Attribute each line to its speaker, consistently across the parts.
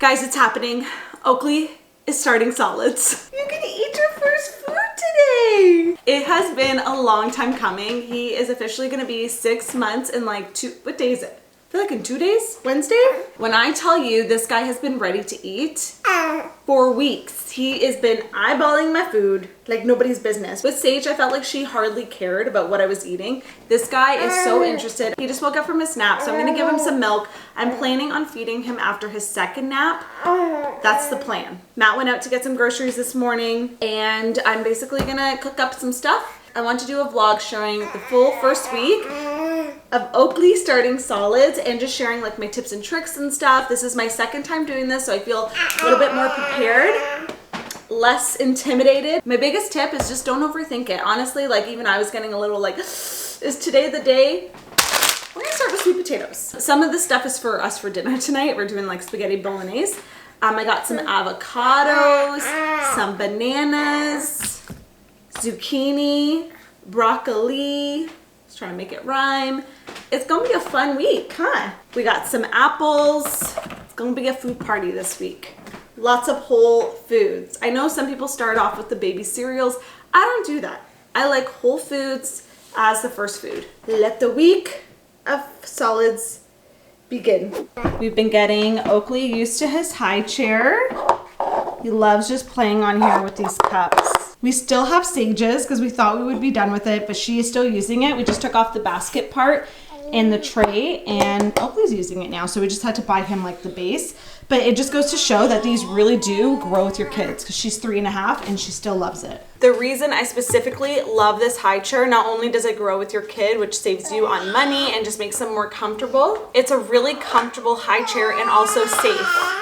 Speaker 1: Guys, it's happening. Oakley is starting solids. You're gonna eat your first food today. It has been a long time coming. He is officially gonna be 6 months in like what day is it? I feel like in 2 days, Wednesday? When I tell you this guy has been ready to eat for weeks. He has been eyeballing my food like nobody's business. With Sage, I felt like she hardly cared about what I was eating. This guy is so interested. He just woke up from his nap, so I'm gonna give him some milk. I'm planning on feeding him after his second nap. That's the plan. Matt went out to get some groceries this morning, and I'm basically gonna cook up some stuff. I want to do a vlog showing the full first week of Oakley starting solids and just sharing like my tips and tricks and stuff. This is my second time doing this, so I feel a little bit more prepared, less intimidated. My biggest tip is just don't overthink it. Honestly, like even I was getting a little like, is today the day? We're gonna start with sweet potatoes. Some of this stuff is for us for dinner tonight. We're doing like spaghetti bolognese. I got some avocados, some bananas, zucchini, broccoli. Just trying to make it rhyme. It's gonna be a fun week, huh? We got some apples. It's gonna be a food party this week. Lots of whole foods. I know some people start off with the baby cereals. I don't do that. I like whole foods as the first food. Let the week of solids begin. We've been getting Oakley used to his high chair. He loves just playing on here with these cups. We still have Sage's because we thought we would be done with it, but she is still using it. We just took off the basket part in the tray and Oakley's using it now. So we just had to buy him like the base. But it just goes to show that these really do grow with your kids because she's 3.5 and she still loves it. The reason I specifically love this high chair, not only does it grow with your kid, which saves you on money and just makes them more comfortable, it's a really comfortable high chair and also safe.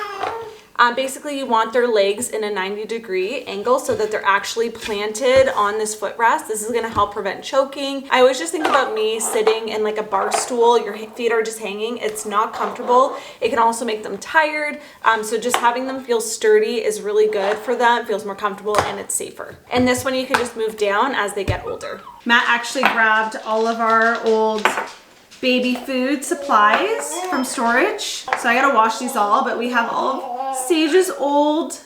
Speaker 1: Basically, you want their legs in a 90-degree angle so that they're actually planted on this footrest. This is going to help prevent choking. I always just think about me sitting in like a bar stool. Your feet are just hanging. It's not comfortable. It can also make them tired. So just having them feel sturdy is really good for them. It feels more comfortable and it's safer. And this one you can just move down as they get older. Matt actually grabbed all of our old baby food supplies from storage. So I gotta wash these all, but we have all of Sage's old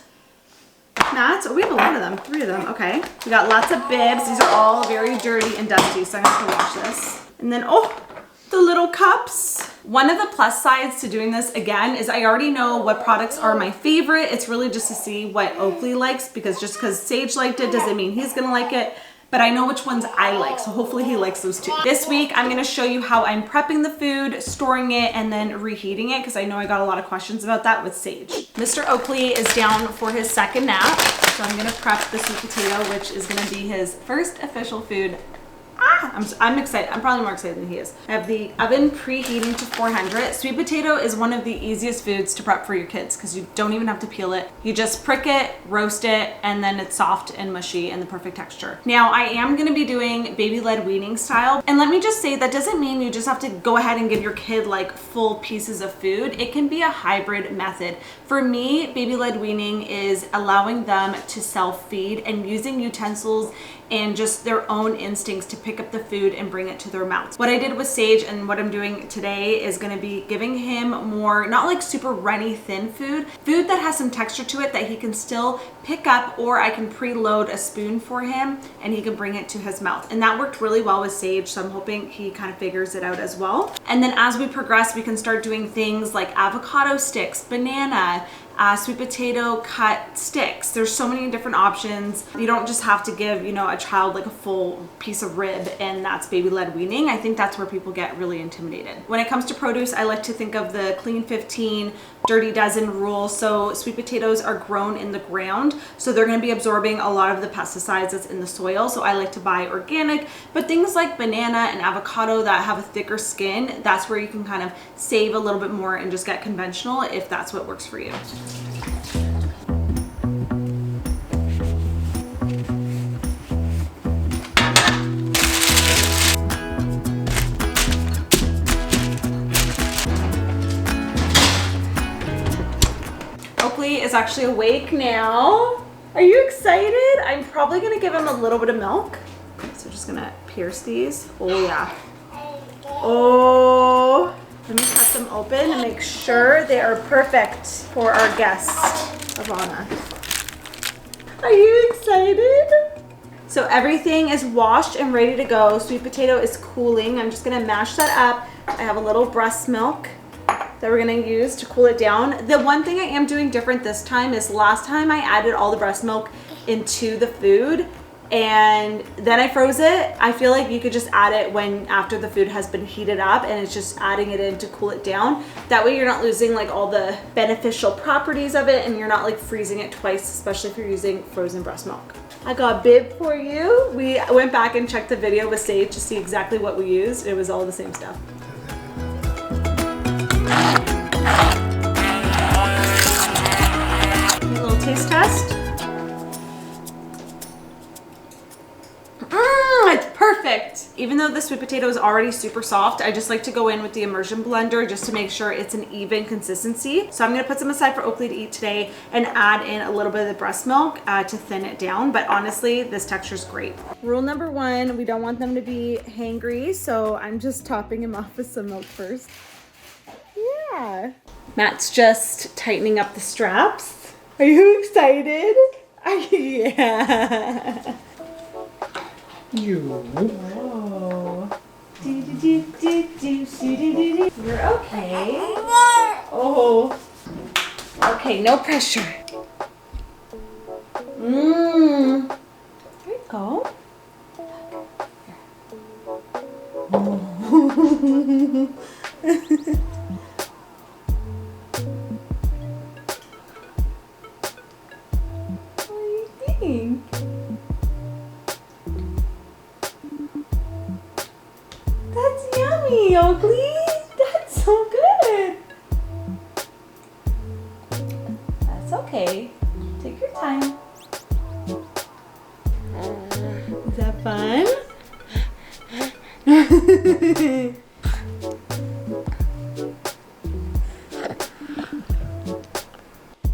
Speaker 1: mats. Oh, we have a lot of them, 3 of them, okay. We got lots of bibs. These are all very dirty and dusty, so I'm gonna have to wash this. And then, oh, the little cups. One of the plus sides to doing this again is I already know what products are my favorite. It's really just to see what Oakley likes, because just because Sage liked it doesn't mean he's gonna like it. But I know which ones I like, so hopefully he likes those too. This week, I'm gonna show you how I'm prepping the food, storing it, and then reheating it, because I know I got a lot of questions about that with Sage. Mr. Oakley is down for his second nap, so I'm gonna prep the sweet potato, which is gonna be his first official food. I'm excited. I'm probably more excited than he is. I have the oven preheating to 400. Sweet potato is one of the easiest foods to prep for your kids because you don't even have to peel it. You just prick it, roast it, and then it's soft and mushy and the perfect texture. Now, I am going to be doing baby-led weaning style. And let me just say, that doesn't mean you just have to go ahead and give your kid like full pieces of food. It can be a hybrid method. For me, baby-led weaning is allowing them to self-feed and using utensils and just their own instincts to pick up the food and bring it to their mouths. What I did with Sage and what I'm doing today is gonna be giving him more, not like super runny thin food that has some texture to it that he can still pick up, or I can preload a spoon for him and he can bring it to his mouth. And that worked really well with Sage, so I'm hoping he kind of figures it out as well. And then as we progress, we can start doing things like avocado sticks, banana, sweet potato cut sticks. There's so many different options. You don't just have to give, you know, a child like a full piece of rib and that's baby-led weaning. I think that's where people get really intimidated. When it comes to produce, I like to think of the clean 15, dirty dozen rule. So sweet potatoes are grown in the ground, so they're gonna be absorbing a lot of the pesticides that's in the soil. So I like to buy organic, but things like banana and avocado that have a thicker skin, that's where you can kind of save a little bit more and just get conventional if that's what works for you. Oakley is actually awake now. Are you excited? I'm probably gonna give him a little bit of milk. So just gonna pierce these. Oh yeah. Oh, let me cut them open and make sure they are perfect for our guest, Ivana. Are you excited? So everything is washed and ready to go. Sweet potato is cooling. I'm just gonna mash that up. I have a little breast milk that we're gonna use to cool it down. The one thing I am doing different this time is last time I added all the breast milk into the food and then I froze it. I feel like you could just add it after the food has been heated up, and it's just adding it in to cool it down. That way you're not losing like all the beneficial properties of it, and you're not like freezing it twice, especially if you're using frozen breast milk. I got a bib for you. We went back and checked the video with Sage to see exactly what we used. It was all the same stuff. A little taste test. It's perfect. Even though the sweet potato is already super soft, I just like to go in with the immersion blender just to make sure it's an even consistency. So I'm gonna put some aside for Oakley to eat today and add in a little bit of the breast milk to thin it down. But honestly, this texture is great. Rule number one, we don't want them to be hangry. So I'm just topping him off with some milk first. Yeah. Matt's just tightening up the straps. Are you excited? Yeah. Whoa. You're okay. Oh. Okay, no pressure. There you go. What do you think? That's yummy, Oakley. That's so good. That's okay. Take your time. Is that fun?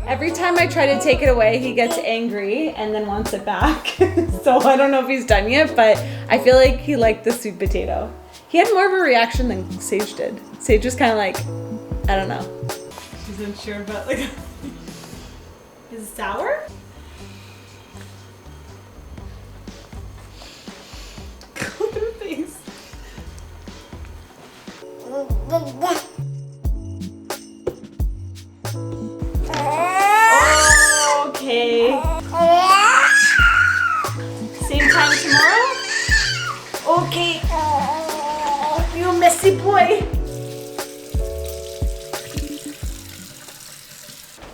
Speaker 1: Every time I try to take it away, he gets angry and then wants it back. So I don't know if he's done yet, but I feel like he liked the sweet potato. He had more of a reaction than Sage did. Sage was kind of like, I don't know. She's unsure about like, is it sour? Look at her face. Okay. Same time tomorrow? Okay. You messy boy.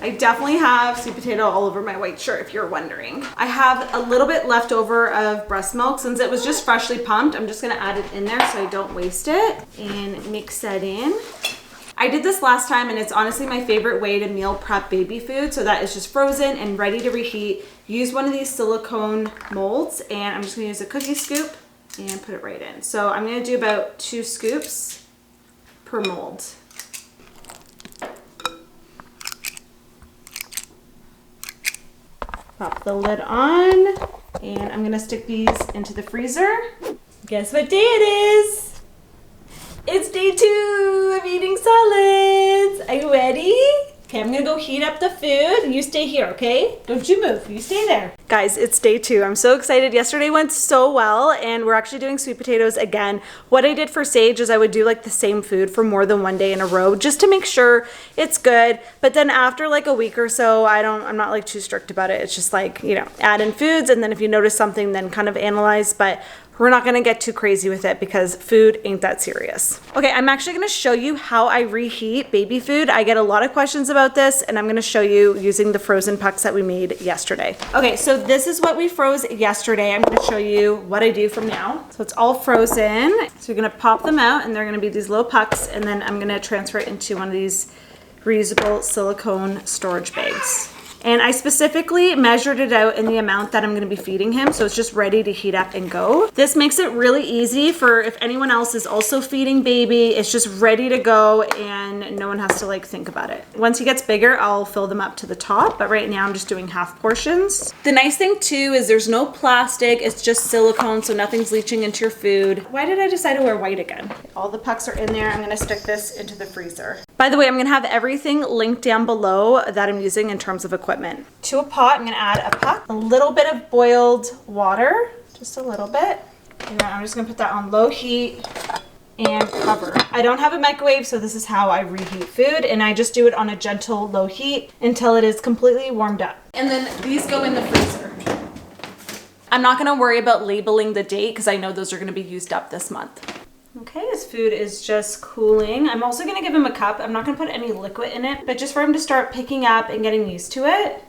Speaker 1: I definitely have sweet potato all over my white shirt, if you're wondering. I have a little bit left over of breast milk. Since it was just freshly pumped, I'm just gonna add it in there so I don't waste it and mix that in. I did this last time and it's honestly my favorite way to meal prep baby food. So that is just frozen and ready to reheat. Use one of these silicone molds and I'm just gonna use a cookie scoop and put it right in. So I'm gonna do about 2 scoops per mold. Pop the lid on and I'm gonna stick these into the freezer. Guess what day it is? It's day 2 of eating solids. Are you ready? Okay, I'm gonna go heat up the food. You stay here, okay? Don't you move, you stay there. Guys, it's day 2. I'm so excited. Yesterday went so well and we're actually doing sweet potatoes again. What I did for Sage is I would do like the same food for more than one day in a row just to make sure it's good. But then after like a week or so, I'm not like too strict about it. It's just like, you know, add in foods and then if you notice something, then kind of analyze. But we're not gonna get too crazy with it because food ain't that serious. Okay, I'm actually gonna show you how I reheat baby food. I get a lot of questions about this and I'm gonna show you using the frozen pucks that we made yesterday. Okay, so this is what we froze yesterday. I'm gonna show you what I do from now. So it's all frozen. So you're gonna pop them out and they're gonna be these little pucks and then I'm gonna transfer it into one of these reusable silicone storage bags. And I specifically measured it out in the amount that I'm gonna be feeding him, so it's just ready to heat up and go. This makes it really easy for if anyone else is also feeding baby, it's just ready to go and no one has to like think about it. Once he gets bigger, I'll fill them up to the top, but right now I'm just doing half portions. The nice thing too is there's no plastic, it's just silicone, so nothing's leaching into your food. Why did I decide to wear white again? All the pucks are in there. I'm gonna stick this into the freezer. By the way, I'm gonna have everything linked down below that I'm using in terms of equipment. To a pot, I'm gonna add a puck, a little bit of boiled water, just a little bit. And then I'm just gonna put that on low heat and cover. I don't have a microwave, so this is how I reheat food, and I just do it on a gentle low heat until it is completely warmed up. And then these go in the freezer. I'm not gonna worry about labeling the date because I know those are gonna be used up this month. Okay, his food is just cooling. I'm also gonna give him a cup. I'm not gonna put any liquid in it, but just for him to start picking up and getting used to it.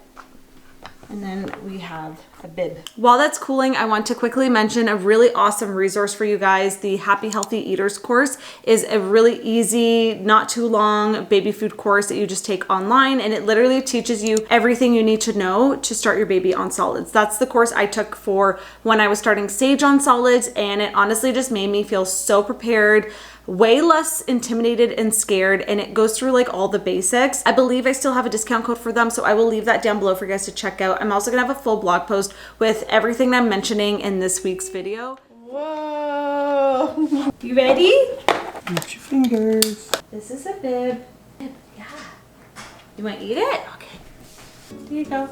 Speaker 1: And then we have a bib. While that's cooling, I want to quickly mention a really awesome resource for you guys. The Happy Healthy Eaters course is a really easy, not too long baby food course that you just take online, and it literally teaches you everything you need to know to start your baby on solids. That's the course I took for when I was starting Sage on solids, and it honestly just made me feel so prepared, way less intimidated and scared, and it goes through like all the basics. I believe I still have a discount code for them, so I will leave that down below for you guys to check out. I'm also gonna have a full blog post with everything that I'm mentioning in this week's video. Whoa! You ready?
Speaker 2: Eat your fingers.
Speaker 1: This is a bib. Yeah. You wanna eat it? Okay. There you go.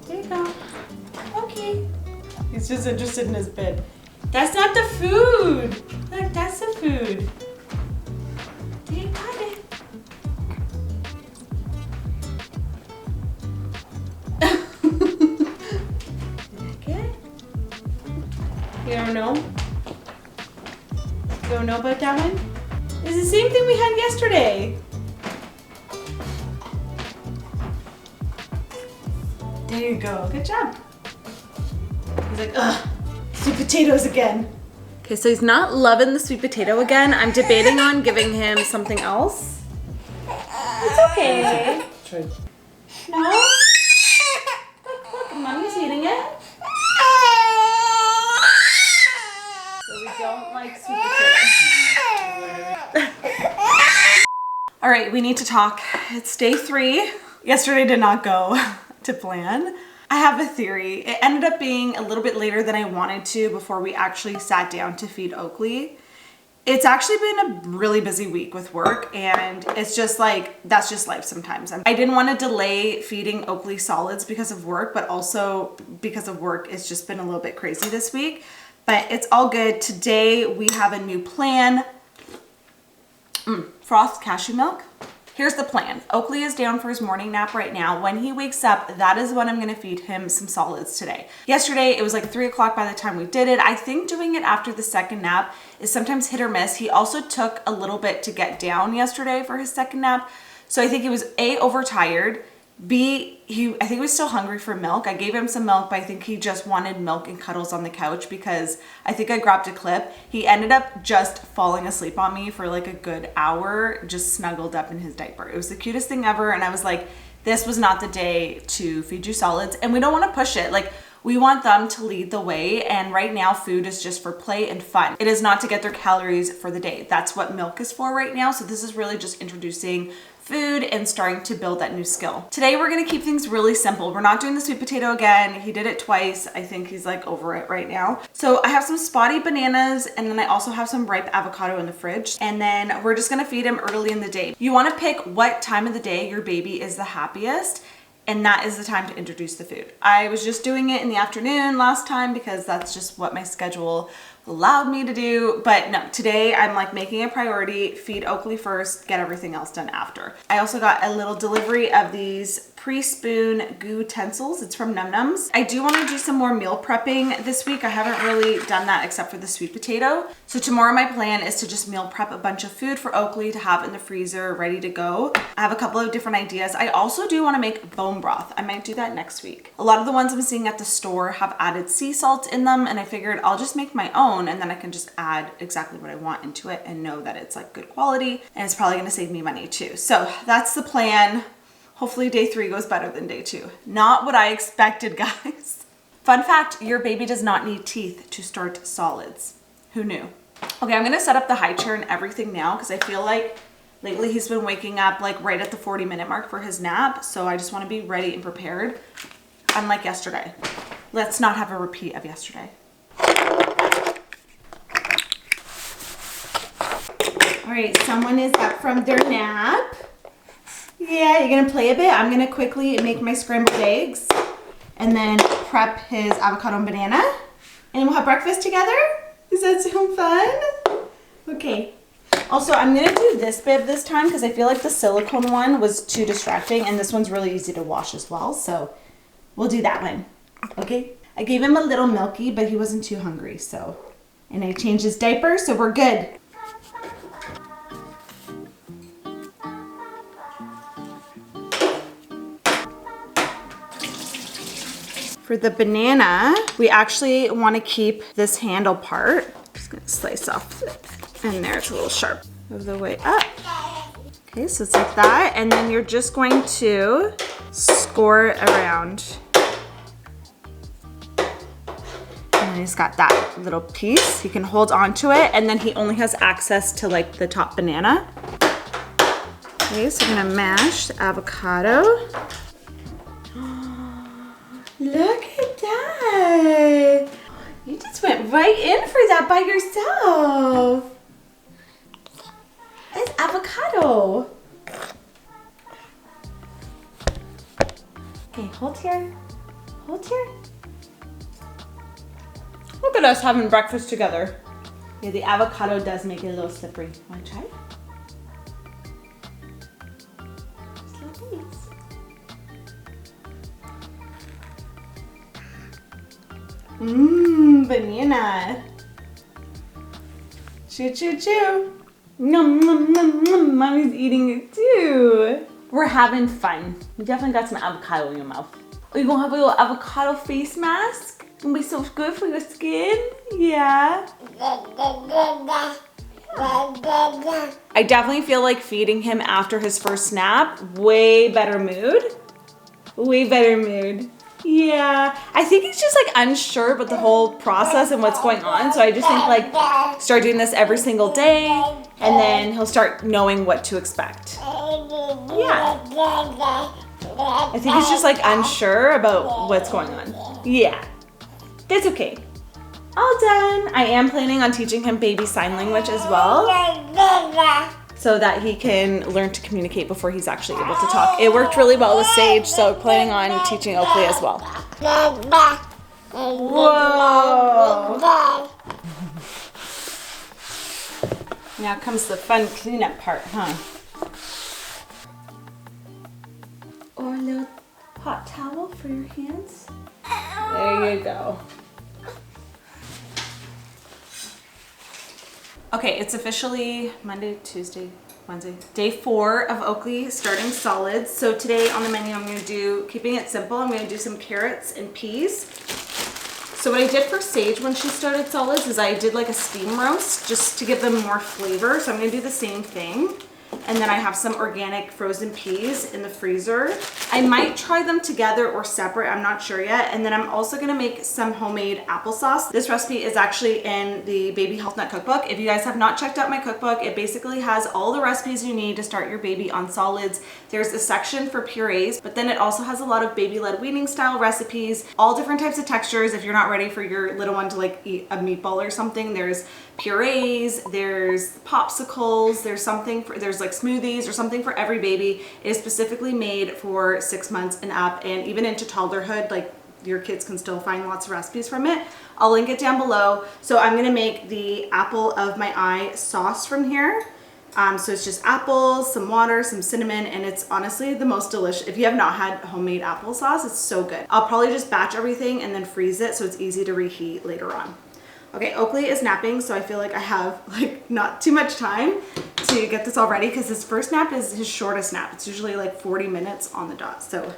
Speaker 1: There you go. Okay. He's just interested in his bib. That's not the food. Look, that's the food. You got it. Good. You don't know? You don't know about that one? It's the same thing we had yesterday. There you go. Good job. He's like, ugh. Sweet potatoes again. Okay, so he's not loving the sweet potato again. I'm debating on giving him something else. It's okay.
Speaker 2: Try.
Speaker 1: No? Look, mommy's eating it. So we don't like sweet potato. All right, we need to talk. It's day 3. Yesterday did not go to plan. I have a theory. It ended up being a little bit later than I wanted to before we actually sat down to feed Oakley. It's actually been a really busy week with work, and it's just like, that's just life sometimes. I didn't want to delay feeding Oakley solids because of work, but also because of work, it's just been a little bit crazy this week, but it's all good. Today we have a new plan. Frothed cashew milk. Here's the plan. Oakley is down for his morning nap right now. When he wakes up, that is when I'm gonna feed him some solids today. Yesterday, it was like 3 o'clock by the time we did it. I think doing it after the second nap is sometimes hit or miss. He also took a little bit to get down yesterday for his second nap. So I think he was A, overtired, B, I think he was still hungry for milk. I gave him some milk, but I think he just wanted milk and cuddles on the couch because I think I grabbed a clip. He ended up just falling asleep on me for like a good hour, just snuggled up in his diaper. It was the cutest thing ever, and I was like, this was not the day to feed you solids, and we don't want to push it. Like, we want them to lead the way, and right now food is just for play and fun. It is not to get their calories for the day. That's what milk is for right now, so this is really just introducing food and starting to build that new skill. Today we're gonna keep things really simple. We're not doing the sweet potato again. He did it twice. I think he's like over it right now. So I have some spotty bananas, and then I also have some ripe avocado in the fridge, and then we're just gonna feed him early in the day. You wanna pick what time of the day your baby is the happiest, and that is the time to introduce the food. I was just doing it in the afternoon last time because that's just what my schedule allowed me to do, but no, today I'm like making a priority, feed Oakley first, get everything else done after. I also got a little delivery of these pre-spoon goo utensils. It's from Num Nums. I do want to do some more meal prepping this week. I haven't really done that except for the sweet potato. So tomorrow my plan is to just meal prep a bunch of food for Oakley to have in the freezer ready to go. I have a couple of different ideas. I also do want to make bone broth. I might do that next week. A lot of the ones I'm seeing at the store have added sea salt in them, and I figured I'll just make my own, and then I can just add exactly what I want into it and know that it's like good quality, and it's probably going to save me money too. So that's the plan. Hopefully day 3 goes better than day 2. Not what I expected, guys. Fun fact, your baby does not need teeth to start solids. Who knew? Okay, I'm gonna set up the high chair and everything now because I feel like lately he's been waking up like right at the 40-minute mark for his nap. So I just wanna be ready and prepared. Unlike yesterday. Let's not have a repeat of yesterday. All right, someone is up from their nap. Yeah, you're gonna play a bit. I'm gonna quickly make my scrambled eggs and then prep his avocado and banana. And we'll have breakfast together. Does that sound fun? Okay. Also, I'm gonna do this bib this time because I feel like the silicone one was too distracting and this one's really easy to wash as well. So we'll do that one, okay? I gave him a little milky, but he wasn't too hungry, so. And I changed his diaper, so we're good. For the banana, we actually want to keep this handle part. Just gonna slice off and there, it's a little sharp. Move the way up. Okay, so it's like that, and then you're just going to score it around. And then he's got that little piece. He can hold on to it, and then he only has access to like the top banana. Okay, so I'm gonna mash the avocado. Look at that! You just went right in for that by yourself. It's avocado. Okay, hold here. Hold here. Look at us having breakfast together. Yeah, the avocado does make it a little slippery. Want to try it? Just a little piece. Mmm, banana. Chew, chew, chew. Nom, nom, nom, nom. Mommy's eating it too. We're having fun. You definitely got some avocado in your mouth. Are you gonna have a little avocado face mask? Gonna be so good for your skin? Yeah. I definitely feel like feeding him after his first nap. Way better mood. Way better mood. Yeah, I think he's just like unsure about the whole process and what's going on. So I just think like start doing this every single day and then he'll start knowing what to expect. Yeah. I think he's just like unsure about what's going on. Yeah, that's okay. All done. I am planning on teaching him baby sign language as well, so that he can learn to communicate before he's actually able to talk. It worked really well with Sage, so planning on teaching Oakley as well. Whoa! Now comes the fun cleanup part, huh? Or a little hot towel for your hands. There you go. Okay, it's officially Monday, Tuesday, Wednesday, day 4 of Oakley starting solids. So today on the menu, I'm gonna do, keeping it simple, I'm gonna do some carrots and peas. So what I did for Sage when she started solids is I did like a steam roast just to give them more flavor. So I'm gonna do the same thing. And then I have some organic frozen peas in the freezer. I might try them together or separate, I'm not sure yet. And then I'm also gonna make some homemade applesauce. This recipe is actually in the Baby HealthNut cookbook. If you guys have not checked out my cookbook, it basically has all the recipes you need to start your baby on solids. There's a section for purees, but then it also has a lot of baby-led weaning style recipes, all different types of textures. If you're not ready for your little one to like eat a meatball or something, there's purees, there's popsicles, there's something for, there's like smoothies or something for every baby. It is specifically made for 6 months and up, and even into toddlerhood, like your kids can still find lots of recipes from it. I'll link it down below. So I'm gonna make the apple of my eye sauce from here. So it's just apples, some water, some cinnamon, and it's honestly the most delicious. If you have not had homemade applesauce, it's so good. I'll probably just batch everything and then freeze it so it's easy to reheat later on. Okay, Oakley is napping, so I feel like I have like not too much time to get this all ready because his first nap is his shortest nap. It's usually like 40 minutes on the dot. So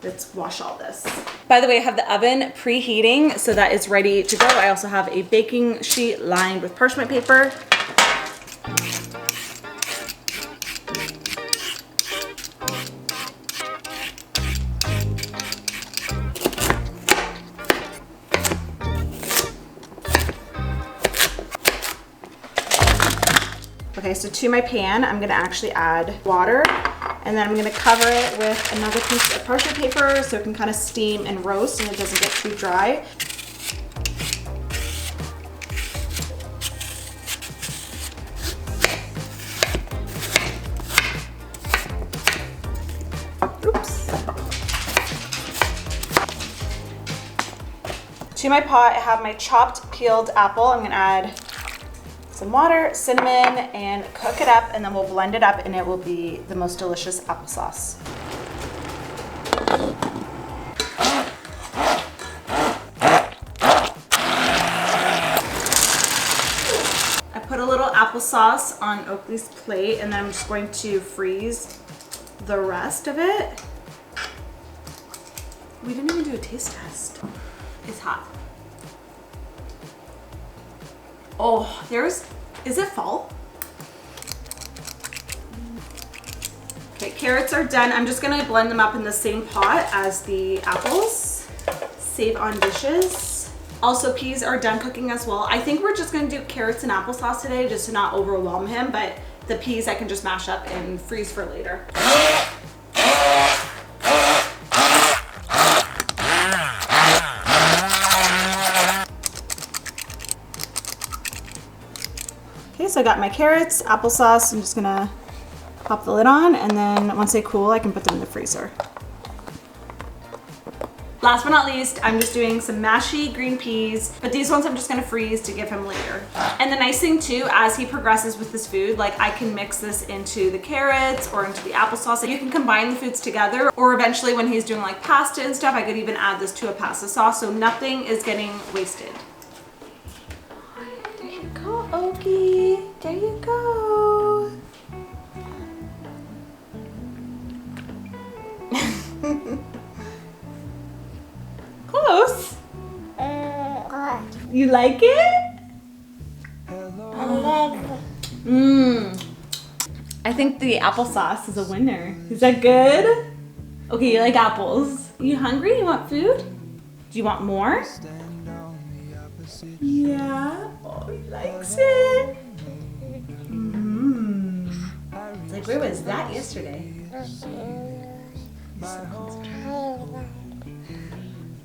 Speaker 1: let's wash all this. By the way, I have the oven preheating, so that is ready to go. I also have a baking sheet lined with parchment paper. Okay, so to my pan, I'm gonna actually add water, and then I'm gonna cover it with another piece of parchment paper so it can kind of steam and roast and it doesn't get too dry. To my pot, I have my chopped peeled apple. I'm gonna add some water, cinnamon, and cook it up, and then we'll blend it up and it will be the most delicious applesauce. I put a little applesauce on Oakley's plate, and then I'm just going to freeze the rest of it. We didn't even do a taste test. It's hot. Oh, is it fall? Okay, carrots are done. I'm just gonna blend them up in the same pot as the apples. Save on dishes. Also, peas are done cooking as well. I think we're just gonna do carrots and applesauce today just to not overwhelm him, but the peas I can just mash up and freeze for later. Okay, so I got my carrots, applesauce. I'm just gonna pop the lid on, and then once they cool, I can put them in the freezer. Last but not least, I'm just doing some mashy green peas, but these ones I'm just gonna freeze to give him later. And the nice thing too, as he progresses with this food, like I can mix this into the carrots or into the applesauce. You can combine the foods together, or eventually when he's doing like pasta and stuff, I could even add this to a pasta sauce, so nothing is getting wasted. There you go, Oakley. There you go. Close. You like it? I think the applesauce is a winner. Is that good? Okay, you like apples. You hungry? You want food? Do you want more? Yeah. Oh, he likes it. It's like, where was that yesterday?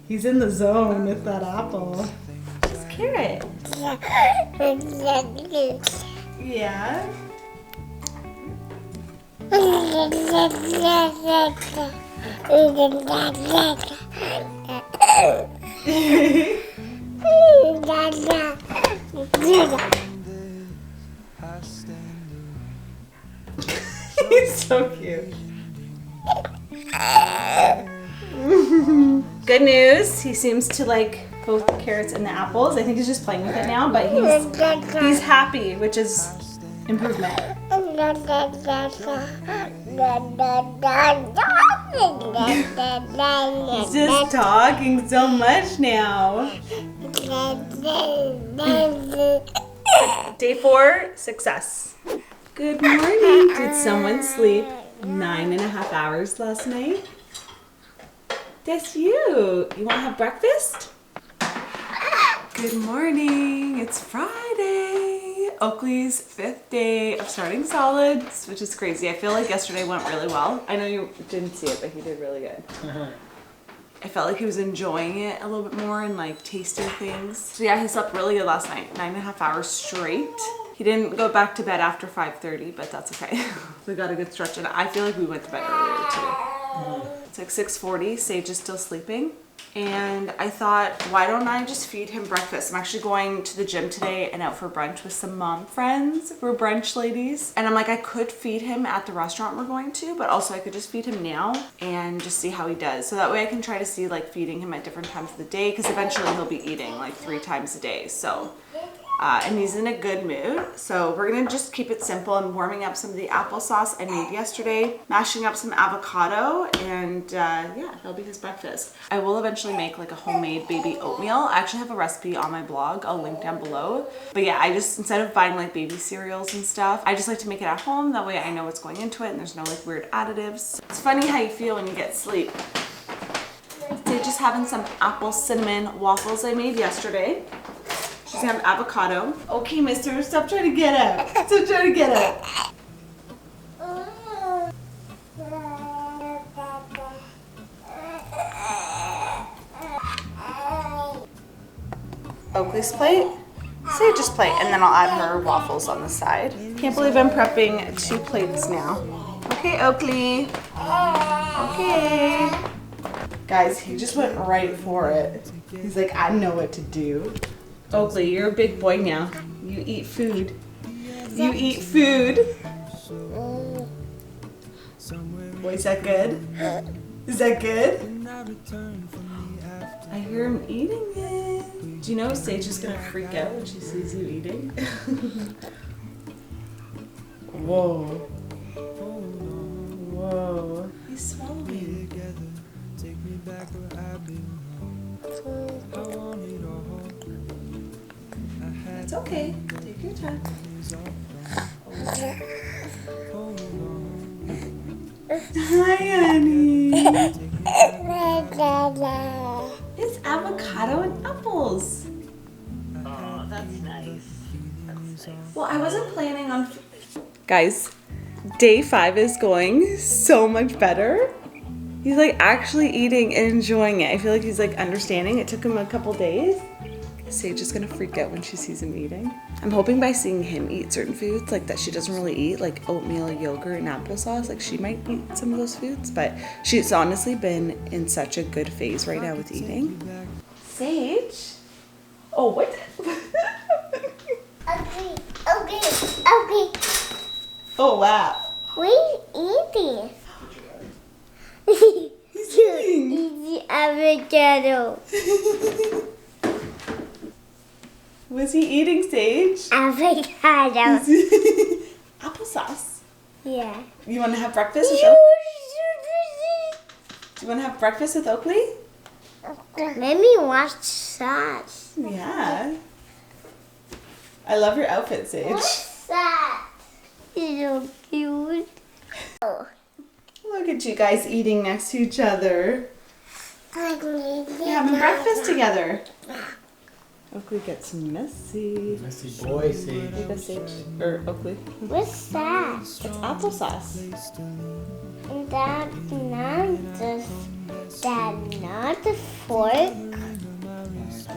Speaker 1: He's in the zone with that apple. It's carrot. Yeah. He's so cute. Good news, he seems to like both the carrots and the apples. I think he's just playing with it now, but he's happy, which is improvement. He's just talking so much now. Day 4, success. Good morning. Did someone sleep 9.5 hours last night? That's you. You want to have breakfast? Good morning. It's Friday. Oakley's 5th day of starting solids, which is crazy. I feel like yesterday went really well. I know you didn't see it, but he did really good. I felt like he was enjoying it a little bit more and like tasting things. So yeah, he slept really good last night, 9.5 hours straight. He didn't go back to bed after 5:30, but that's okay. We got a good stretch, and I feel like we went to bed earlier too. It's like 6:40, Sage is still sleeping. And I thought, why don't I just feed him breakfast? I'm actually going to the gym today and out for brunch with some mom friends. We're brunch ladies. And I'm like, I could feed him at the restaurant we're going to, but also I could just feed him now and just see how he does. So that way I can try to see like feeding him at different times of the day, because eventually he'll be eating like 3 times a day. So and he's in a good mood. So we're gonna just keep it simple. I'm warming up some of the applesauce I made yesterday, mashing up some avocado, and yeah, that'll be his breakfast. I will eventually make like a homemade baby oatmeal. I actually have a recipe on my blog. I'll link down below. But yeah, I just, instead of buying like baby cereals and stuff, I just like to make it at home. That way I know what's going into it and there's no like weird additives. It's funny how you feel when you get sleep. Today just having some apple cinnamon waffles I made yesterday. She's gonna have avocado. Okay, mister, stop trying to get up. Stop trying to get up. Oakley's plate, Sage's plate, and then I'll add her waffles on the side. Can't believe I'm prepping 2 plates now. Okay, Oakley. Okay. Guys, he just went right for it. He's like, I know what to do. Oakley, you're a big boy now. You eat food. You eat food. Boy, is that good? Is that good? I hear him eating it. Do you know Sage is gonna freak out when she sees you eating? Whoa. Whoa. He's swallowing. It's okay. Take your time. Hi, honey. It's avocado and apples.
Speaker 3: Oh, that's nice.
Speaker 1: Well, I wasn't planning on... Guys, day 5 is going so much better. He's like actually eating and enjoying it. I feel like he's like understanding. It took him a couple days. Sage is gonna freak out when she sees him eating. I'm hoping by seeing him eat certain foods like that she doesn't really eat, like oatmeal, yogurt, and applesauce, like she might eat some of those foods, but she's honestly been in such a good phase right now with eating. Sage? Oh, what?
Speaker 3: Okay.
Speaker 1: Oh, wow.
Speaker 3: What are you eating?
Speaker 1: He's eating.
Speaker 3: Eating avocado.
Speaker 1: What's he eating, Sage?
Speaker 3: Avocado.
Speaker 1: Applesauce.
Speaker 3: Yeah.
Speaker 1: You want to have breakfast with Oakley? Do you want to have breakfast with Oakley?
Speaker 3: Let me watch sauce.
Speaker 1: Yeah. I love your outfit, Sage.
Speaker 3: What's that? It's so cute.
Speaker 1: Look at you guys eating next to each other. You're having breakfast together. Oakley gets messy.
Speaker 2: Messy boy, Sage.
Speaker 1: Look at Sage. Or Oakley.
Speaker 3: What's that?
Speaker 1: It's applesauce.
Speaker 3: That's not the fork.
Speaker 2: It's a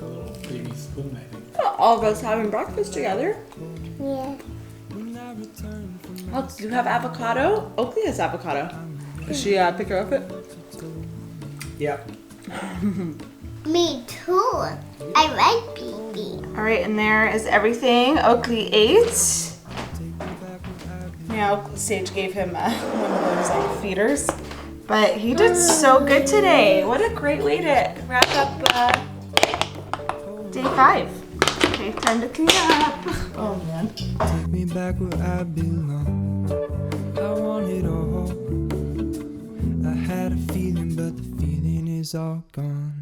Speaker 2: little baby spoon, I think.
Speaker 1: All of us having breakfast together.
Speaker 3: Yeah.
Speaker 1: Oh, do you have avocado? Oakley has avocado. Did she pick her outfit?
Speaker 2: Yep.
Speaker 3: Me too. I like baby.
Speaker 1: All right, and there is everything Oakley ate. Now, Sage gave him one of those like feeders, but he did so good today. What a great way to wrap up day 5. Okay, time to clean up. Oh man.
Speaker 4: Take me back where I belong. I want it all. I had a feeling, but the feeling is all gone.